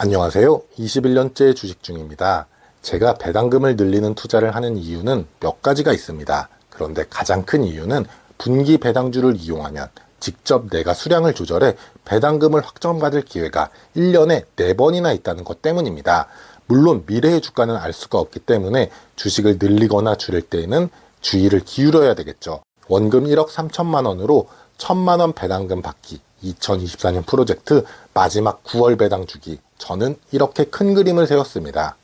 안녕하세요. 21년째 주식 중입니다. 제가 배당금을 늘리는 투자를 하는 이유는 몇 가지가 있습니다. 그런데 가장 큰 이유는 분기 배당주를 이용하면 직접 내가 수량을 조절해 배당금을 확정받을 기회가 1년에 4번이나 있다는 것 때문입니다. 물론 미래의 주가는 알 수가 없기 때문에 주식을 늘리거나 줄일 때에는 주의를 기울여야 되겠죠. 원금 1억 3천만 원으로 1,000만 원 배당금 받기 2024년 프로젝트 마지막 9월 배당 주기. 저는 이렇게 큰 그림을 세웠습니다.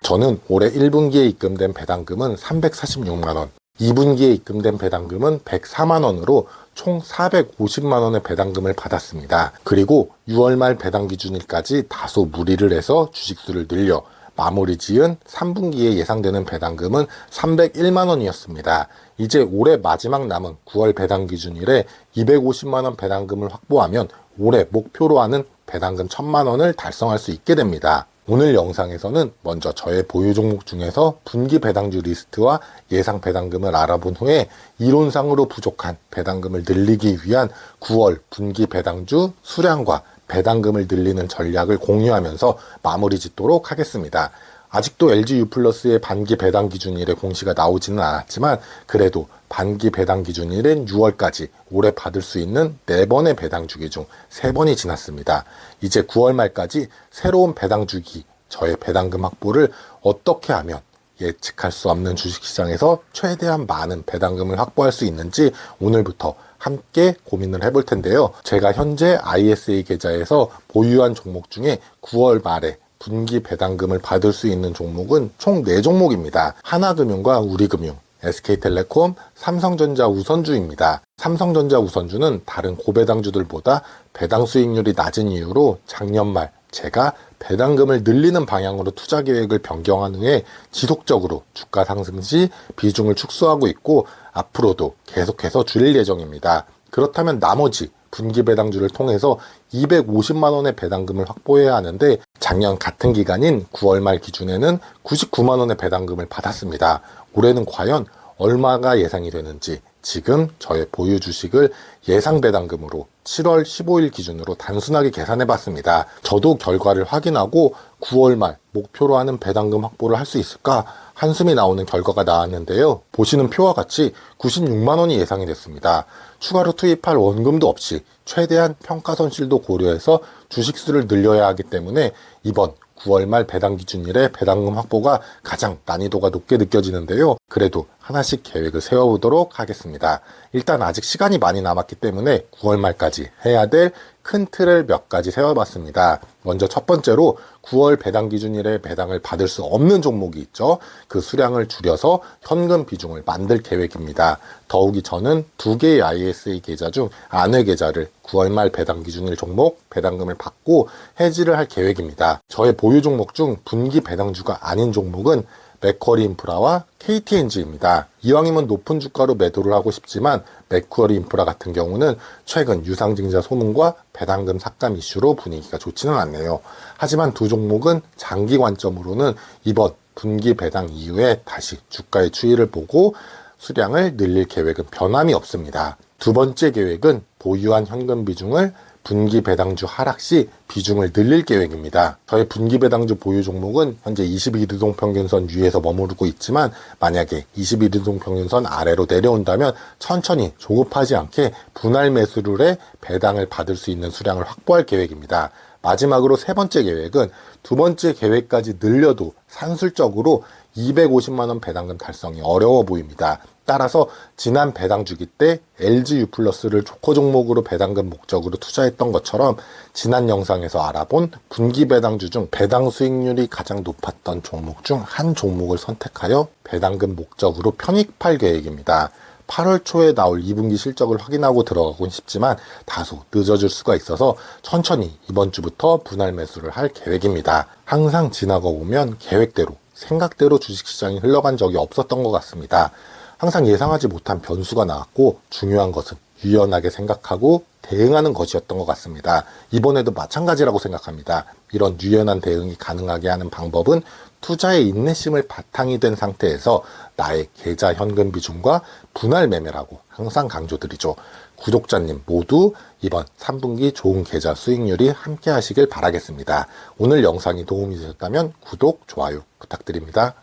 저는 올해 1분기에 입금된 배당금은 346만 원, 2분기에 입금된 배당금은 104만 원으로 총 450만 원의 배당금을 받았습니다. 그리고 6월 말 배당 기준일까지 다소 무리를 해서 주식수를 늘려 마무리 지은 3분기에 예상되는 배당금은 301만 원이었습니다. 이제 올해 마지막 남은 9월 배당 기준일에 250만 원 배당금을 확보하면 올해 목표로 하는 배당금 1,000만 원을 달성할 수 있게 됩니다. 오늘 영상에서는 먼저 저의 보유 종목 중에서 분기 배당주 리스트와 예상 배당금을 알아본 후에 이론상으로 부족한 배당금을 늘리기 위한 9월 분기 배당주 수량과 배당금을 늘리는 전략을 공유하면서 마무리 짓도록 하겠습니다. 아직도 LG유플러스의 반기 배당 기준일의 공시가 나오지는 않았지만 그래도 반기 배당 기준일인 6월까지 올해 받을 수 있는 4번의 배당 주기 중 3번이 지났습니다. 이제 9월 말까지 새로운 배당 주기, 저의 배당금 확보를 어떻게 하면 예측할 수 없는 주식시장에서 최대한 많은 배당금을 확보할 수 있는지 오늘부터 함께 고민을 해볼 텐데요. 제가 현재 ISA 계좌에서 보유한 종목 중에 9월 말에 분기 배당금을 받을 수 있는 종목은 총 4종목입니다. 하나금융과 우리금융, SK텔레콤, 삼성전자 우선주입니다. 삼성전자 우선주는 다른 고배당주들보다 배당 수익률이 낮은 이유로 작년 말 제가 배당금을 늘리는 방향으로 투자 계획을 변경한 후에 지속적으로 주가 상승 시 비중을 축소하고 있고 앞으로도 계속해서 줄일 예정입니다. 그렇다면 나머지 분기 배당주를 통해서 250만 원의 배당금을 확보해야 하는데 작년 같은 기간인 9월 말 기준에는 99만 원의 배당금을 받았습니다. 올해는 과연 얼마가 예상이 되는지 지금 저의 보유 주식을 예상 배당금으로 7월 15일 기준으로 단순하게 계산해 봤습니다. 저도 결과를 확인하고 9월 말 목표로 하는 배당금 확보를 할 수 있을까 한숨이 나오는 결과가 나왔는데요. 보시는 표와 같이 96만 원이 예상이 됐습니다. 추가로 투입할 원금도 없이 최대한 평가손실도 고려해서 주식수를 늘려야 하기 때문에 이번 9월 말 배당 기준일에 배당금 확보가 가장 난이도가 높게 느껴지는데요. 그래도 하나씩 계획을 세워보도록 하겠습니다. 일단 아직 시간이 많이 남았기 때문에 9월 말까지 해야 될 큰 틀을 몇 가지 세워봤습니다. 먼저 첫 번째로 9월 배당 기준일에 배당을 받을 수 없는 종목이 있죠. 그 수량을 줄여서 현금 비중을 만들 계획입니다. 더욱이 저는 2개의 ISA 계좌 중 안외 계좌를 9월 말 배당 기준일 종목 배당금을 받고 해지를 할 계획입니다. 저의 보유 종목 중 분기 배당주가 아닌 종목은 맥쿼리 인프라와 KTNG입니다. 이왕이면 높은 주가로 매도를 하고 싶지만 맥쿼리 인프라 같은 경우는 최근 유상증자 소문과 배당금 삭감 이슈로 분위기가 좋지는 않네요. 하지만 두 종목은 장기 관점으로는 이번 분기 배당 이후에 다시 주가의 추이를 보고 수량을 늘릴 계획은 변함이 없습니다. 두 번째 계획은 보유한 현금 비중을 분기 배당주 하락 시 비중을 늘릴 계획입니다. 저의 분기 배당주 보유 종목은 현재 21이동 평균선 위에서 머무르고 있지만 만약에 21이동 평균선 아래로 내려온다면 천천히 조급하지 않게 분할 매수를 해 배당을 받을 수 있는 수량을 확보할 계획입니다. 마지막으로 세 번째 계획은 두 번째 계획까지 늘려도 산술적으로 250만 원 배당금 달성이 어려워 보입니다. 따라서 지난 배당 주기 때 LG유플러스를 조커 종목으로 배당금 목적으로 투자했던 것처럼 지난 영상에서 알아본 분기 배당주 중 배당 수익률이 가장 높았던 종목 중 한 종목을 선택하여 배당금 목적으로 편입할 계획입니다. 8월 초에 나올 2분기 실적을 확인하고 들어가곤 싶지만 다소 늦어질 수가 있어서 천천히 이번 주부터 분할 매수를 할 계획입니다. 항상 지나가 보면 계획대로 생각대로 주식시장이 흘러간 적이 없었던 것 같습니다. 항상 예상하지 못한 변수가 나왔고 중요한 것은 유연하게 생각하고 대응하는 것이었던 것 같습니다. 이번에도 마찬가지라고 생각합니다. 이런 유연한 대응이 가능하게 하는 방법은 투자의 인내심을 바탕이 된 상태에서 나의 계좌 현금 비중과 분할 매매라고 항상 강조드리죠. 구독자님 모두 이번 3분기 좋은 계좌 수익률이 함께 하시길 바라겠습니다. 오늘 영상이 도움이 되셨다면 구독, 좋아요 부탁드립니다.